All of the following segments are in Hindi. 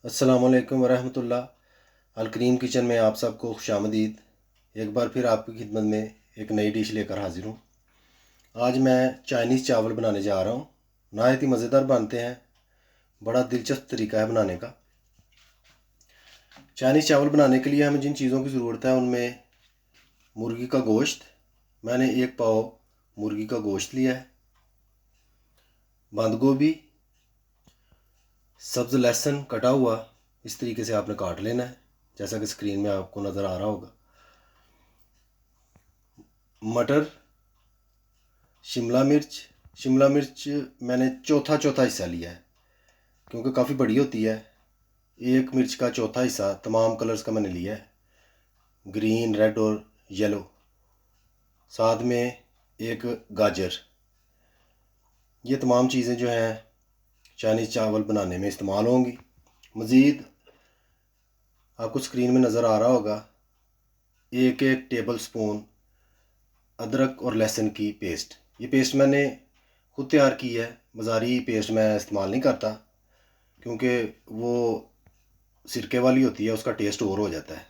अस्सलाम वालेकुम वरहमतुल्लाह। अलकरीम किचन में आप सबको खुशामदीद। एक बार फिर आपकी खिदमत में एक नई डिश लेकर हाजिर हूँ। आज मैं चाइनीज़ चावल बनाने जा रहा हूँ। नहायत ही मज़ेदार बनते हैं, बड़ा दिलचस्प तरीका है बनाने का। चाइनीज़ चावल बनाने के लिए हमें जिन चीज़ों की ज़रूरत है उनमें मुर्गी का गोश्त, मैंने 1 पाव मुर्गी का गोश्त लिया है, बंद गोभी, सब्ज़ लहसुन कटा हुआ इस तरीके से आपने काट लेना है जैसा कि स्क्रीन में आपको नज़र आ रहा होगा, मटर, शिमला मिर्च मैंने चौथा हिस्सा लिया है क्योंकि काफ़ी बड़ी होती है। एक मिर्च का चौथा हिस्सा तमाम कलर्स का मैंने लिया है, ग्रीन, रेड और येलो। साथ में एक गाजर। ये तमाम चीज़ें जो हैं चाइनीज़ चावल बनाने में इस्तेमाल होंगी। मज़ीद आपको स्क्रीन में नज़र आ रहा होगा एक टेबल स्पून अदरक और लहसुन की पेस्ट। ये पेस्ट मैंने खुद तैयार की है, बाज़ारी पेस्ट मैं इस्तेमाल नहीं करता क्योंकि वो सिरके वाली होती है, उसका टेस्ट और हो जाता है।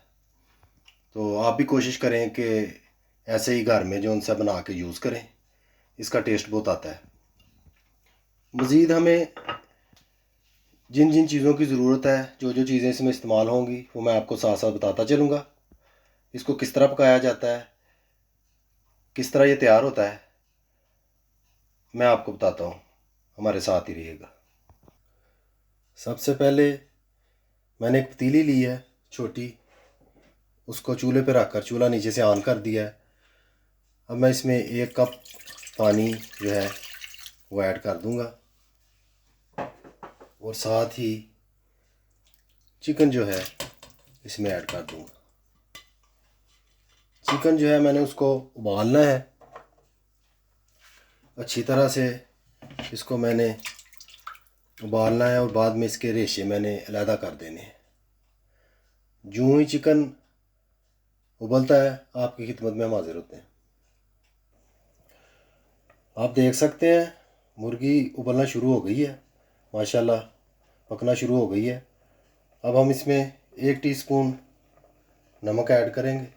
तो आप भी कोशिश करें कि ऐसे ही घर में जो उनसे बना के यूज़ करें, इसका टेस्ट बहुत आता है। मज़ीद हमें जिन जिन चीज़ों की ज़रूरत है, जो जो चीज़ें इसमें इस्तेमाल होंगी वो मैं आपको साथ साथ बताता चलूँगा। इसको किस तरह पकाया जाता है, किस तरह ये तैयार होता है, मैं आपको बताता हूँ, हमारे साथ ही रहिएगा। सबसे पहले मैंने एक पतीली ली है छोटी, उसको चूल्हे पे रखकर चूल्हा नीचे से ऑन कर दिया है। अब मैं इसमें 1 कप पानी जो है वो ऐड कर दूंगा और साथ ही चिकन जो है इसमें ऐड कर दूंगा। चिकन जो है मैंने उसको उबालना है अच्छी तरह से, इसको मैंने उबालना है और बाद में इसके रेशे मैंने अलहदा कर देने हैं। जूँ ही चिकन उबलता है आपकी खिदमत में हम हाजिर होते हैं। आप देख सकते हैं मुर्गी उबलना शुरू हो गई है, माशाल्लाह पकना शुरू हो गई है। अब हम इसमें 1 टीस्पून नमक ऐड करेंगे।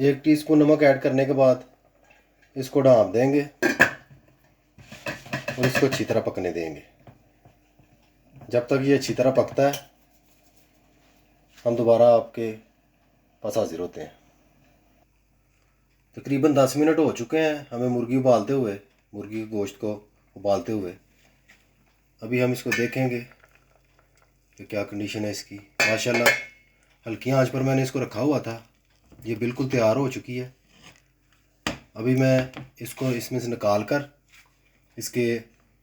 1 टीस्पून नमक ऐड करने के बाद इसको ढाँप देंगे और इसको अच्छी तरह पकने देंगे। जब तक ये अच्छी तरह पकता है हम दोबारा आपके पास हाजिर होते हैं। तकरीबन 10 मिनट हो चुके हैं हमें मुर्गी उबालते हुए, मुर्गी के गोश्त को उबालते हुए। अभी हम इसको देखेंगे कि क्या कंडीशन है इसकी। माशाल्लाह हल्की आंच पर मैंने इसको रखा हुआ था, ये बिल्कुल तैयार हो चुकी है। अभी मैं इसको इसमें से निकाल कर इसके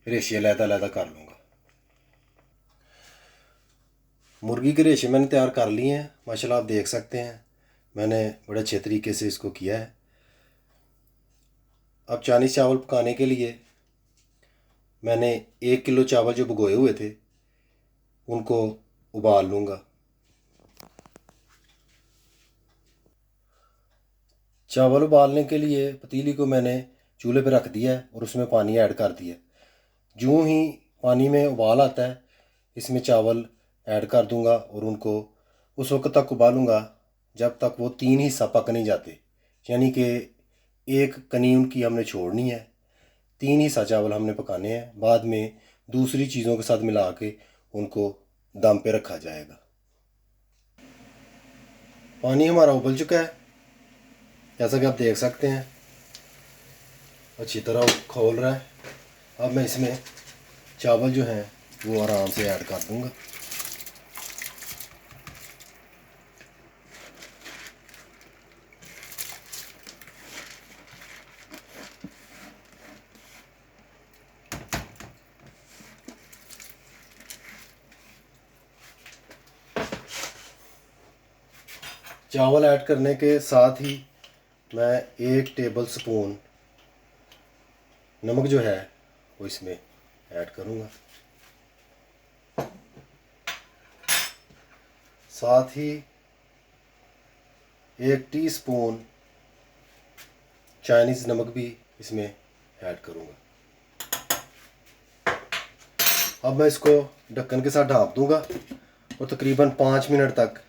रेशे अलग-अलग कर लूँगा। मुर्गी के रेशे मैंने तैयार कर लिए हैं, माशाल्लाह आप देख सकते हैं मैंने बड़े अच्छे तरीके से इसको किया है। अब चाइनीज़ चावल पकाने के लिए मैंने 1 किलो चावल जो भिगोए हुए थे उनको उबाल लूँगा। चावल उबालने के लिए पतीली को मैंने चूल्हे पर रख दिया है और उसमें पानी ऐड कर दिया। जूँ ही पानी में उबाल आता है इसमें चावल ऐड कर दूंगा और उनको उस वक्त तक उबालूंगा जब तक वो 3 हिस्सा पक नहीं जाते, यानी कि एक कनी उनकी हमने छोड़नी है, 3 हिस्सा चावल हमने पकाने हैं। बाद में दूसरी चीज़ों के साथ मिला के उनको दम पे रखा जाएगा। पानी हमारा उबल चुका है जैसा कि आप देख सकते हैं, अच्छी तरह खोल रहा है। अब मैं इसमें चावल जो हैं वो आराम से ऐड कर दूंगा। चावल ऐड करने के साथ ही मैं 1 टेबल स्पून नमक जो है वो इसमें ऐड करूँगा। साथ ही 1 टीस्पून चाइनीज़ नमक भी इसमें ऐड करूँगा। अब मैं इसको ढक्कन के साथ ढाँप दूंगा और तकरीबन 5 मिनट तक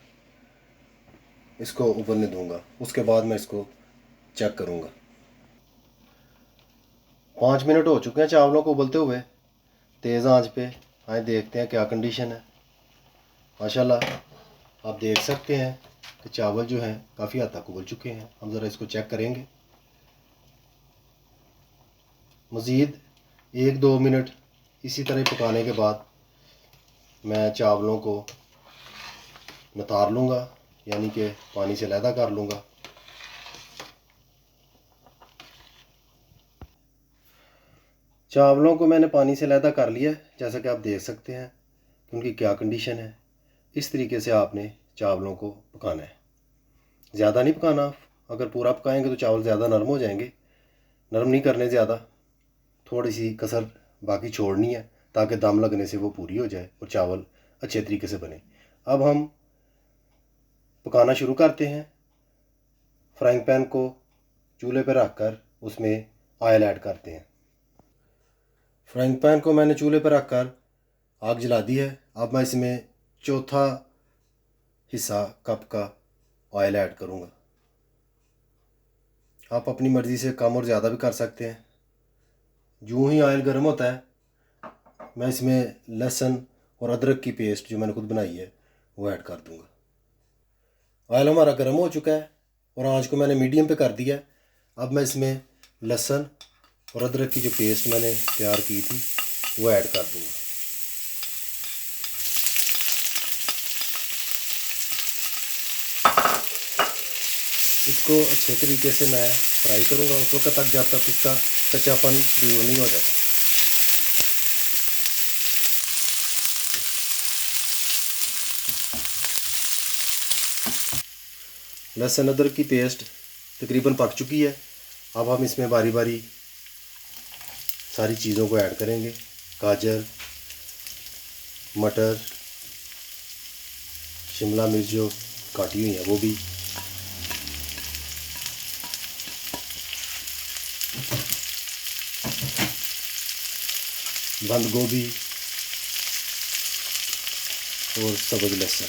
इसको उबलने दूंगा। उसके बाद मैं इसको चेक करूंगा। 5 मिनट हो चुके हैं चावलों को उबलते हुए तेज़ आंच पे। आए देखते हैं क्या कंडीशन है। माशाल्लाह आप देख सकते हैं कि चावल जो हैं काफ़ी हद तक उबल चुके हैं। हम ज़रा इसको चेक करेंगे। मज़ीद 1-2 मिनट इसी तरह पकाने के बाद मैं चावलों को नितार लूँगा, यानी कि पानी से अलहदा कर लूँगा। चावलों को मैंने पानी से अलहदा कर लिया है, जैसा कि आप देख सकते हैं कि उनकी क्या कंडीशन है। इस तरीके से आपने चावलों को पकाना है, ज़्यादा नहीं पकाना। अगर पूरा पकाएंगे तो चावल ज़्यादा नरम हो जाएंगे। नरम नहीं करने ज़्यादा, थोड़ी सी कसर बाकी छोड़नी है ताकि दम लगने से वो पूरी हो जाए और चावल अच्छे तरीके से बने। अब हम पकाना शुरू करते हैं। फ्राइंग पैन को चूल्हे पर रख कर उसमें ऑयल ऐड करते हैं। फ्राइंग पैन को मैंने चूल्हे पर रख कर आग जला दी है। अब मैं इसमें चौथा हिस्सा कप का ऑयल ऐड करूँगा। आप अपनी मर्ज़ी से कम और ज़्यादा भी कर सकते हैं। यूँ ही ऑयल गर्म होता है मैं इसमें लहसुन और अदरक की पेस्ट जो मैंने खुद बनाई है वो ऐड कर दूँगा। ऑयल हमारा गर्म हो चुका है और आंच को मैंने मीडियम पे कर दिया है। अब मैं इसमें लहसुन और अदरक की जो पेस्ट मैंने तैयार की थी वो ऐड कर दूँगा। इसको अच्छे तरीके से मैं फ्राई करूँगा उस वक्त तक जब तक इसका कच्चापन दूर नहीं हो जाता। लहसुन अदरक की पेस्ट तकरीबन पक चुकी है। अब हम इसमें बारी बारी सारी चीज़ों को ऐड करेंगे। गाजर, मटर, शिमला मिर्च जो काटी हुई है वो भी, बंद गोभी और सब्ज़ लहसुन।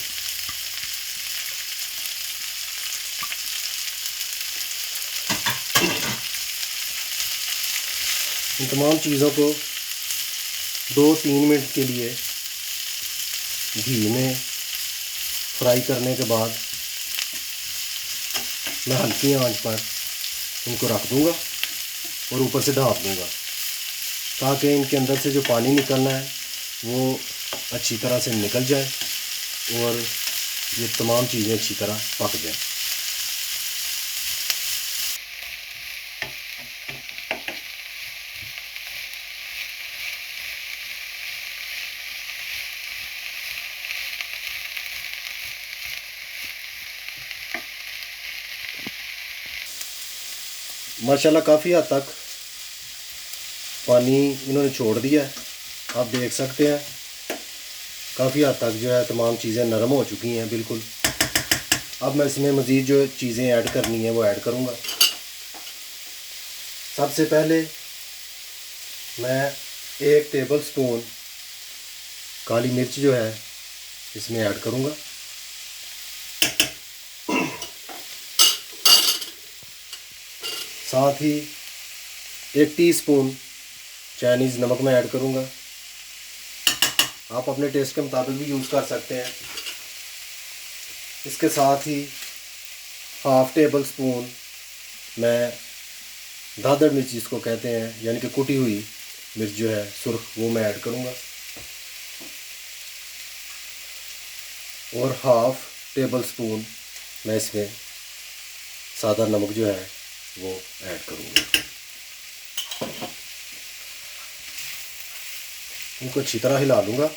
इन तमाम चीज़ों को 2-3 मिनट के लिए घी में फ्राई करने के बाद मैं हल्की आंच पर इनको रख दूंगा और ऊपर से ढाँप दूंगा ताकि इनके अंदर से जो पानी निकलना है वो अच्छी तरह से निकल जाए और ये तमाम चीज़ें अच्छी तरह पक जाएं। माशाल्लाह काफ़ी हद तक पानी इन्होंने छोड़ दिया है। आप देख सकते हैं काफ़ी हद तक जो है तमाम चीज़ें नरम हो चुकी हैं बिल्कुल। अब मैं इसमें मज़ीद जो चीज़ें ऐड करनी है वो ऐड करूँगा। सबसे पहले मैं 1 टेबल स्पून काली मिर्च जो है इसमें ऐड करूँगा। साथ ही 1 टीस्पून चाइनीज़ नमक मैं ऐड करूँगा। आप अपने टेस्ट के मुताबिक भी यूज़ कर सकते हैं। इसके साथ ही 1/2 टेबल स्पून मैं दादड़ मिर्च जिसको कहते हैं, यानी कि कुटी हुई मिर्च जो है सुर्ख, वो मैं ऐड करूँगा। और 1/2 टेबल स्पून मैं इसमें सादा नमक जो है वो ऐड करूँगा। इनको अच्छी तरह हिला लूँगा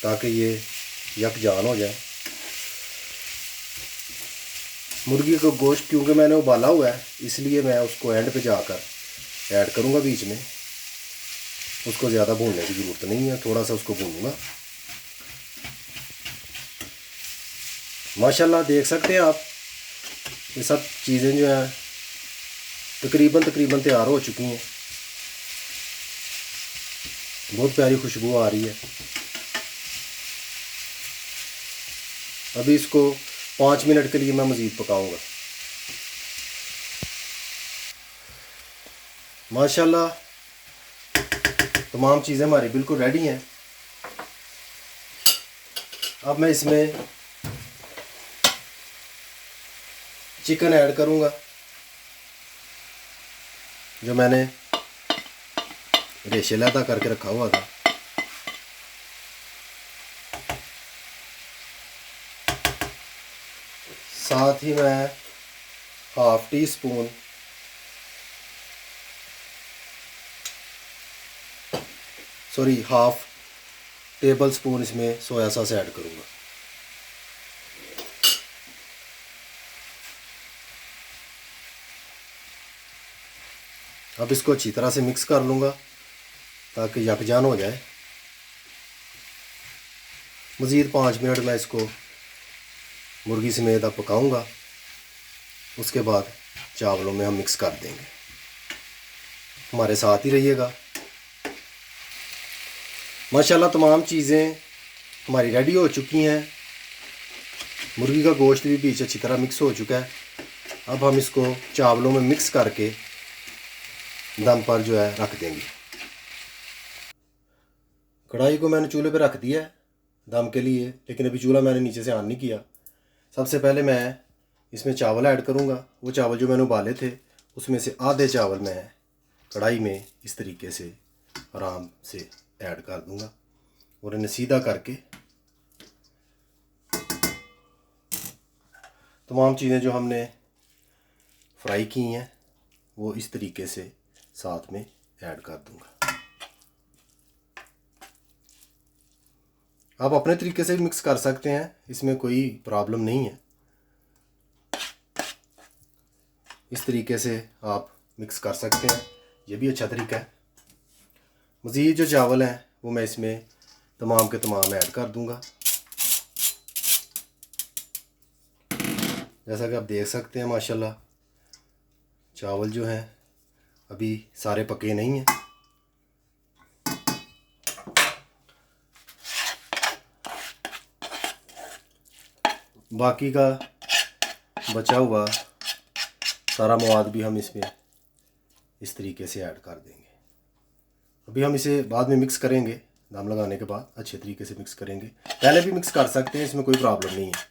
ताकि ये यकजान हो जाए। मुर्गी का गोश्त क्योंकि मैंने उबाला हुआ है इसलिए मैं उसको एंड पे जाकर ऐड करूँगा बीच में। उसको ज़्यादा भूनने की ज़रूरत नहीं है, थोड़ा सा उसको भूनूँगा। माशाल्लाह देख सकते हैं आप ये सब चीज़ें जो हैं तकरीबन तैयार हो चुकी हैं। बहुत प्यारी खुशबू आ रही है। अभी इसको 5 मिनट के लिए मैं मज़ीद पकाऊंगा। माशाल्लाह तमाम चीज़ें हमारी बिल्कुल रेडी हैं। अब मैं इसमें चिकन ऐड करूंगा जो मैंने रेशे लहदा करके रखा हुआ था। साथ ही मैं half tea spoon half table spoon इसमें सोया सॉस ऐड करूंगा। अब इसको अच्छी तरह से मिक्स कर लूँगा ताकि यकजान हो जाए। मज़ीद 5 मिनट मैं इसको मुर्गी समेत अब पकाऊँगा। उसके बाद चावलों में हम मिक्स कर देंगे। हमारे साथ ही रहिएगा। माशाल्लाह तमाम चीज़ें हमारी रेडी हो चुकी हैं। मुर्गी का गोश्त भी बीच अच्छी तरह मिक्स हो चुका है। अब हम इसको चावलों में मिक्स करके दम पर जो है रख देंगे। कढ़ाई को मैंने चूल्हे पे रख दिया है दम के लिए, लेकिन अभी चूल्हा मैंने नीचे से ऑन नहीं किया। सबसे पहले मैं इसमें चावल ऐड करूँगा। वो चावल जो मैंने उबाले थे उसमें से आधे चावल मैं कढ़ाई में इस तरीके से आराम से ऐड कर दूँगा और इन्हें सीधा करके तमाम चीज़ें जो हमने फ्राई की हैं वो इस तरीके से साथ में ऐड कर दूँगा। आप अपने तरीके से भी मिक्स कर सकते हैं, इसमें कोई प्रॉब्लम नहीं है। इस तरीके से आप मिक्स कर सकते हैं, ये भी अच्छा तरीका है। मज़ीद जो चावल हैं वो मैं इसमें तमाम के तमाम ऐड कर दूंगा। जैसा कि आप देख सकते हैं माशाल्लाह चावल जो हैं अभी सारे पके नहीं हैं। बाकी का बचा हुआ सारा मवाद भी हम इसमें इस तरीके से ऐड कर देंगे। अभी हम इसे बाद में मिक्स करेंगे, दम लगाने के बाद अच्छे तरीके से मिक्स करेंगे। पहले भी मिक्स कर सकते हैं, इसमें कोई प्रॉब्लम नहीं है।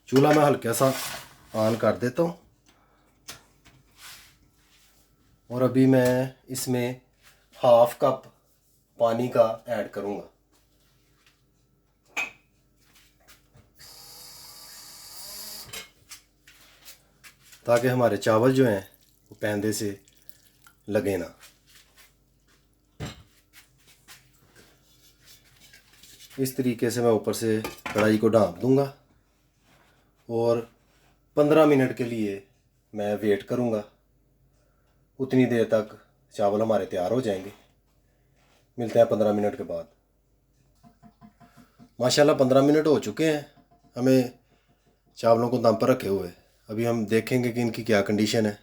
चूल्हा मैं हल्का सा ऑन कर देता हूँ और अभी मैं इसमें हाफ कप पानी का ऐड करूँगा। ताकि हमारे चावल जो हैं वो पैंदे से लगे ना। इस तरीके से मैं ऊपर से कढ़ाई को ढाँप दूँगा और 15 मिनट के लिए मैं वेट करूँगा। उतनी देर तक चावल हमारे तैयार हो जाएंगे। मिलते हैं 15 मिनट के बाद। माशाल्लाह 15 मिनट हो चुके हैं हमें चावलों को दम पर रखे हुए। अभी हम देखेंगे कि इनकी क्या कंडीशन है।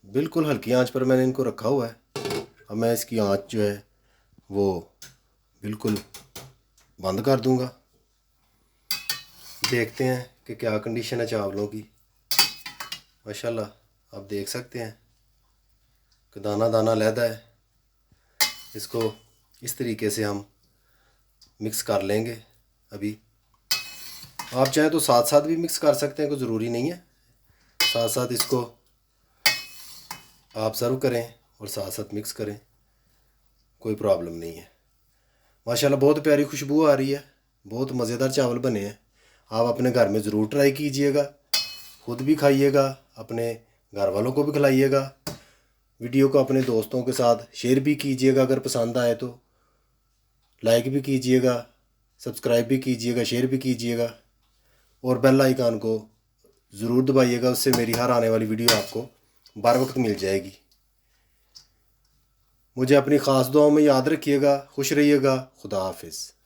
बिल्कुल हल्की आंच पर मैंने इनको रखा हुआ है। अब मैं इसकी आंच जो है वो बिल्कुल बंद कर दूंगा। देखते हैं कि क्या कंडीशन है चावलों की। माशाल्लाह आप देख सकते हैं कि दाना दाना अलहदा है। इसको इस तरीके से हम मिक्स कर लेंगे। अभी आप चाहें तो साथ साथ भी मिक्स कर सकते हैं, कोई ज़रूरी नहीं है। साथ साथ इसको आप सर्व करें और साथ साथ मिक्स करें, कोई प्रॉब्लम नहीं है। माशाल्लाह बहुत प्यारी खुशबू आ रही है। बहुत मज़ेदार चावल बने हैं। आप अपने घर में ज़रूर ट्राई कीजिएगा, खुद भी खाइएगा, अपने घर वालों को भी खिलाइएगा। वीडियो को अपने दोस्तों के साथ शेयर भी कीजिएगा। अगर पसंद आए तो लाइक भी कीजिएगा, सब्सक्राइब भी कीजिएगा, शेयर भी कीजिएगा और बेल आइकन को ज़रूर दबाइएगा। उससे मेरी हर आने वाली वीडियो आपको बर वक्त मिल जाएगी। मुझे अपनी ख़ास दुआओं में याद रखिएगा। खुश रहिएगा। खुदा हाफिज़।